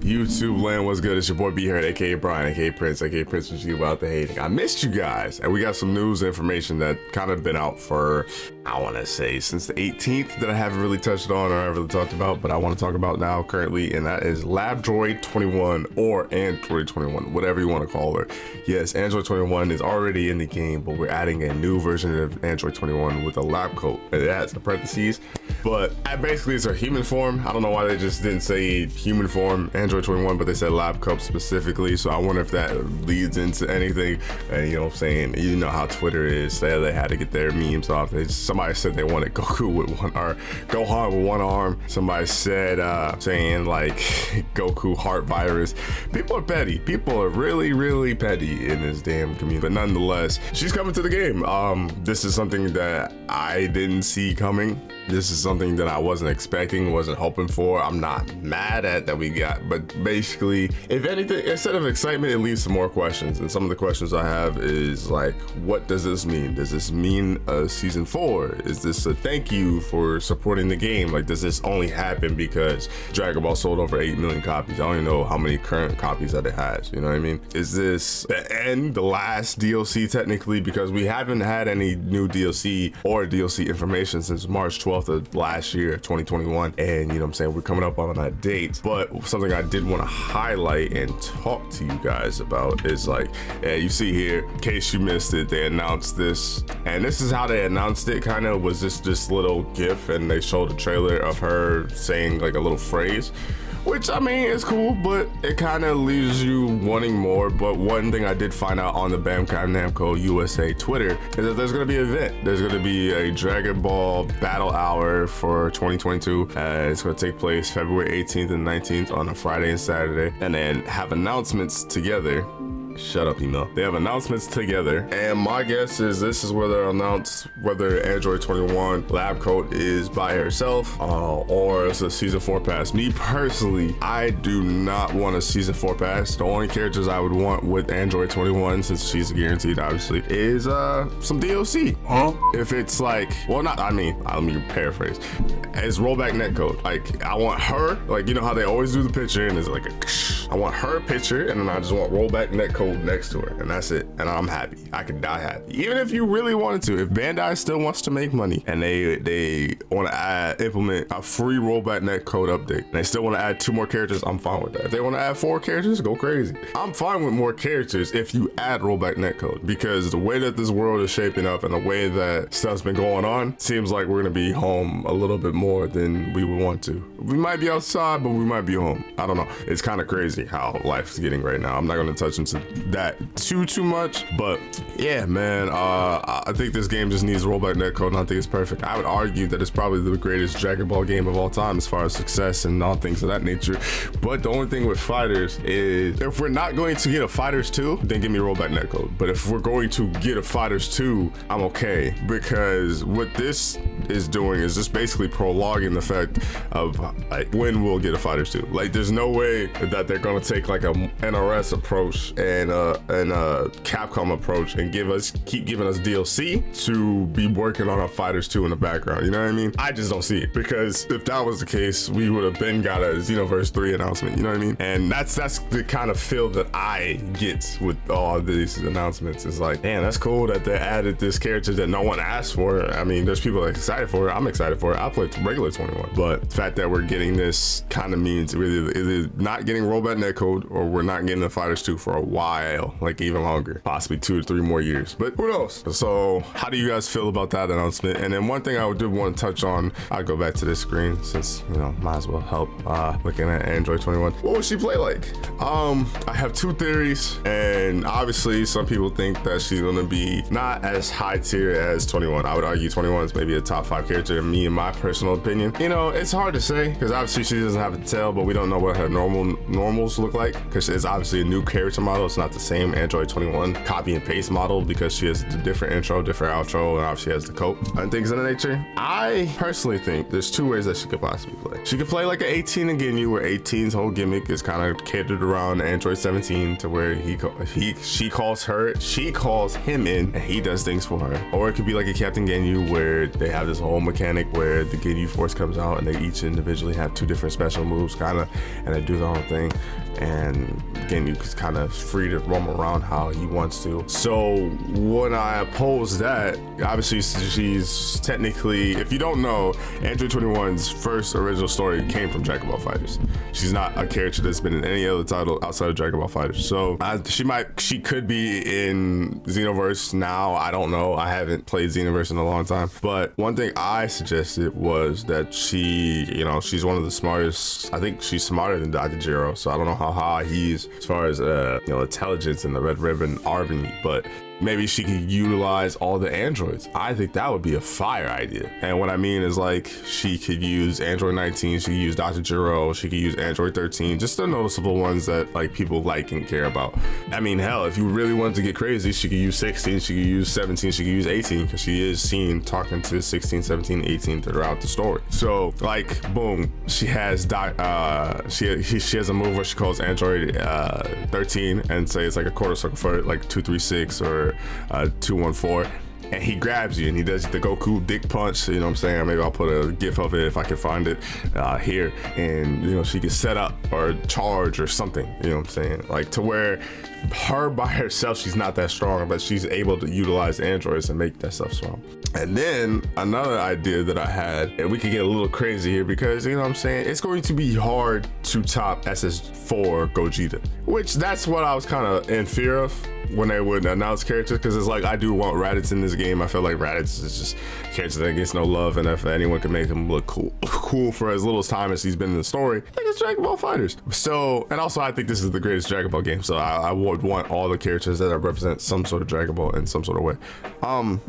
YouTube land, what's good? It's your boy B here, aka Brian, aka Prince with you about the hating. I missed you guys, and we got some news information that kind of been out for, I want to say, since the 18th that I haven't really touched on or I really talked about, but I want to talk about now currently, and that is Labdroid 21 or Android 21, whatever you want to call her. Yes, Android 21 is already in the game, but we're adding a new version of Android 21 with a lab coat. It has the parentheses, but basically it's a human form. I don't know why they just didn't say human form Android 21, but they said lab coat specifically. So I wonder if that leads into anything. And you know what I'm saying? You know how Twitter is. They had to get their memes off. Somebody said they wanted Goku with one arm, Gohan with one arm. Somebody said saying like Goku heart virus. People are petty. People are really petty in this damn community. But nonetheless, she's coming to the game. This is something that I didn't see coming. This is something that I wasn't expecting, wasn't hoping for. I'm not mad at that we got, but basically, if anything, instead of excitement, it leaves some more questions. And some of the questions I have is like, what does this mean? Does this mean season 4? Is this a thank you for supporting the game? Like, does this only happen because Dragon Ball sold over 8 million copies? I don't even know how many current copies that it has. You know what I mean? Is this the end, the last DLC technically? Because we haven't had any new DLC or DLC information since March 12th of last year, 2021, and you know what I'm saying, we're coming up on that date. But something I did want to highlight and talk to you guys about is like, you see here, in case you missed it, they announced this, and this is how they announced it. Kind of was this little gif, and they showed a trailer of her saying like a little phrase, which I mean is cool, but it kind of leaves you wanting more. But one thing I did find out on the Bandai Namco USA Twitter is that there's going to be an event. There's going to be a Dragon Ball Battle Hour for 2022. It's going to take place February 18th and 19th on a Friday and Saturday, and then have announcements together. Shut up, email. They have announcements together, and my guess is this is where they'll announce whether Android 21 lab coat is by herself or it's a season 4 pass. Me personally, I do not want a season 4 pass. The only characters I would want with Android 21, since she's guaranteed obviously, is some DLC. If it's like, well, not, I mean, let me paraphrase. It's rollback netcode. Like, I want her, like, you know how they always do the picture and it's like I want her picture, and then I just want rollback netcode next to her, and that's it, and I'm happy. I could die happy. Even if you really wanted to, if Bandai still wants to make money and they want to implement a free rollback netcode update, and they still want to add 2 more characters, I'm fine with that. If they want to add 4 characters, go crazy. I'm fine with more characters if you add rollback netcode, because the way that this world is shaping up and the way that stuff's been going on, seems like we're gonna be home a little bit more than we would want to. We might be outside, but we might be home. I don't know. It's kind of crazy how life's getting right now. I'm not gonna touch into that too much, but yeah, man, I think this game just needs rollback netcode, and I think it's perfect. I would argue that it's probably the greatest Dragon Ball game of all time as far as success and all things of that nature. But the only thing with Fighterz is, if we're not going to get a Fighterz 2, then give me rollback netcode. But if we're going to get a Fighterz 2, I'm okay, because what this is doing is just basically prolonging the fact of like when we'll get a Fighterz 2. Like, there's no way that they're gonna take like a NRS approach and a Capcom approach and keep giving us DLC to be working on a Fighterz 2 in the background. You know what I mean? I just don't see it, because if that was the case, we would have been got a Xenoverse 3 announcement. You know what I mean? And that's the kind of feel that I get with all these announcements. It's like, damn, that's cool that they added this character that no one asked for. I mean, there's people that are excited for it. I'm excited for it. I played regular 21, but the fact that we're getting this kind of means we're either not getting rollback netcode or we're not getting a Fighterz 2 for a while, like even longer, possibly 2 to 3 more years, but who knows? So how do you guys feel about that announcement? And then one thing I did want to touch on, I'll go back to this screen since, you know, might as well help looking at Android 21. What would she play like? I have 2 theories, and obviously some people think that she's gonna be not as high tier as 21. I would argue 21 is maybe a top 5 character in me, in my personal opinion. You know, it's hard to say because obviously she doesn't have a tail, but we don't know what her normals look like, because it's obviously a new character model. It's not the same Android 21 copy and paste model, because she has the different intro, different outro, and obviously has the coat and things of that nature. I personally think there's 2 ways that she could possibly play. She could play like an 18 again, where 18's whole gimmick is kind of catered around Android 17, to where she calls him in and he does things for her. Or it could be like a Captain Ginyu, where they have this whole mechanic where the Ginyu Force comes out and they each individually have 2 different special moves, kind of, and they do their own thing. And Ginyu is kind of free to roam around how he wants to. So when I oppose that, obviously she's technically, if you don't know, Android 21's first original story came from Dragonball Fighterz. She's not a character that's been in any other title outside of Dragonball Fighterz. So she could be in Xenoverse now. I don't know. I haven't played Xenoverse in a long time. But one thing I suggested was that she, you know, she's one of the smartest. I think she's smarter than Dr. Jiro. So I don't know how high he's as far as you know, intelligence in the Red Ribbon Army, but maybe she could utilize all the androids. I think that would be a fire idea. And what I mean is, like, she could use Android 19, she could use Dr. Jiro, she could use Android 13, just the noticeable ones that like people like and care about. I mean, hell, if you really wanted to get crazy, she could use 16, she could use 17, she could use 18, because she is seen talking to 16, 17, 18 throughout the story. So like, boom, she has she has a move where she calls Android 13 and say it's like a quarter circle for like 236 or 214, and he grabs you and he does the Goku dick punch, you know what I'm saying? Maybe I'll put a gif of it if I can find it here, and you know, she can set up or charge or something, you know what I'm saying? Like, to where her by herself, she's not that strong, but she's able to utilize androids and make that stuff strong. And then another idea that I had, and we could get a little crazy here because, you know what I'm saying, it's going to be hard to top SS4 Gogeta, which that's what I was kind of in fear of when they would announce characters, because it's like, I do want Raditz in this game. I feel like Raditz is just a character that gets no love, and if anyone can make him look cool for as little time as he's been in the story, I think it's Dragon Ball Fighterz. So, and also I think this is the greatest Dragon Ball game, so I would want all the characters that represent some sort of Dragon Ball in some sort of way.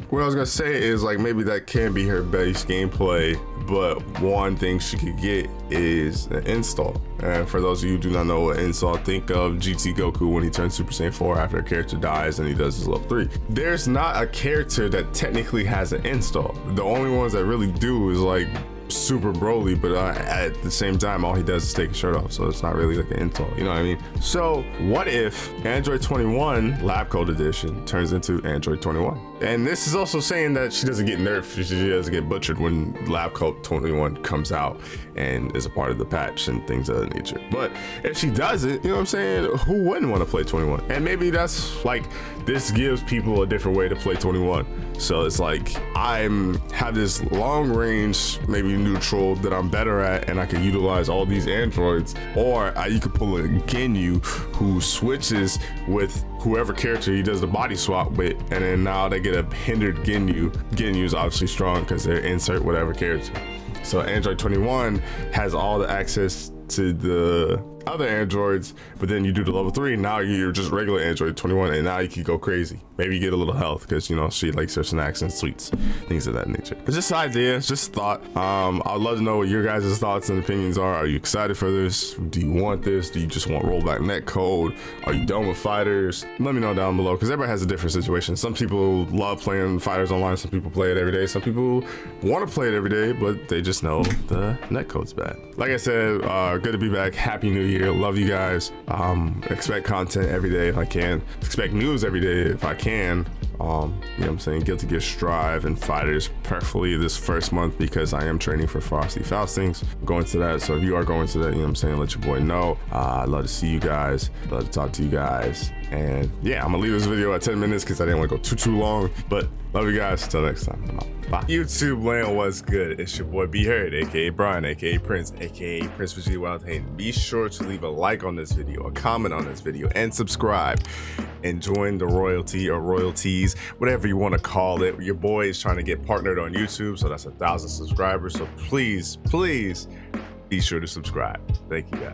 What I was gonna say is, like, maybe that can be her base gameplay, but one thing she could get is an install. And for those of you who do not know what install, think of GT Goku when he turns Super Saiyan 4 after a character dies and he does his level 3. There's not a character that technically has an install. The only ones that really do is like Super Broly, but at the same time, all he does is take his shirt off, so it's not really like an install, you know what I mean? So what if Android 21 Lab Code Edition turns into Android 21? And this is also saying that she doesn't get nerfed, she doesn't get butchered when Lab Code 21 comes out and is a part of the patch and things of that nature. But if she doesn't, you know what I'm saying, who wouldn't want to play 21? And maybe that's like, this gives people a different way to play 21. So it's like, I have this long range, maybe neutral, that I'm better at, and I can utilize all these androids. Or you could pull a Ginyu who switches with whoever character he does the body swap with, and then now they get a hindered Ginyu. Ginyu's obviously strong because they insert whatever character. So Android 21 has all the access to the other androids, but then you do the level 3, now you're just regular Android 21, and now you can go crazy. Maybe you get a little health because, you know, she likes her snacks and sweets, things of that nature. It's just an idea, it's just a thought. I'd love to know what your guys' thoughts and opinions are. Are you excited for this? Do you want this? Do you just want rollback netcode? Are you done with fighters? Let me know down below, because everybody has a different situation. Some people love playing fighters online, some people play it every day, some people want to play it every day, but they just know the netcode's bad. Like I said, good to be back. Happy New Year. Love you guys. Expect content every day if I can. Expect news every day if I can. You know what I'm saying? Guilty Gear Strive and Fighters, preferably this first month, because I am training for Frosty Faustings. I'm going to that, so if you are going to that, you know what I'm saying, let your boy know. I'd love to see you guys. Love to talk to you guys. And yeah, I'm gonna leave this video at 10 minutes because I didn't want to go too long. But love you guys. Till next time. I'm out. Bye. YouTube land, what's good? It's your boy B Heard, aka Brian, aka Prince, aka Prince Vegeta Wild Hayden. Be sure to leave a like on this video, a comment on this video, and subscribe. And join the royalty or royalties, whatever you want to call it. Your boy is trying to get partnered on YouTube, so that's 1,000 subscribers. So please, please be sure to subscribe. Thank you guys.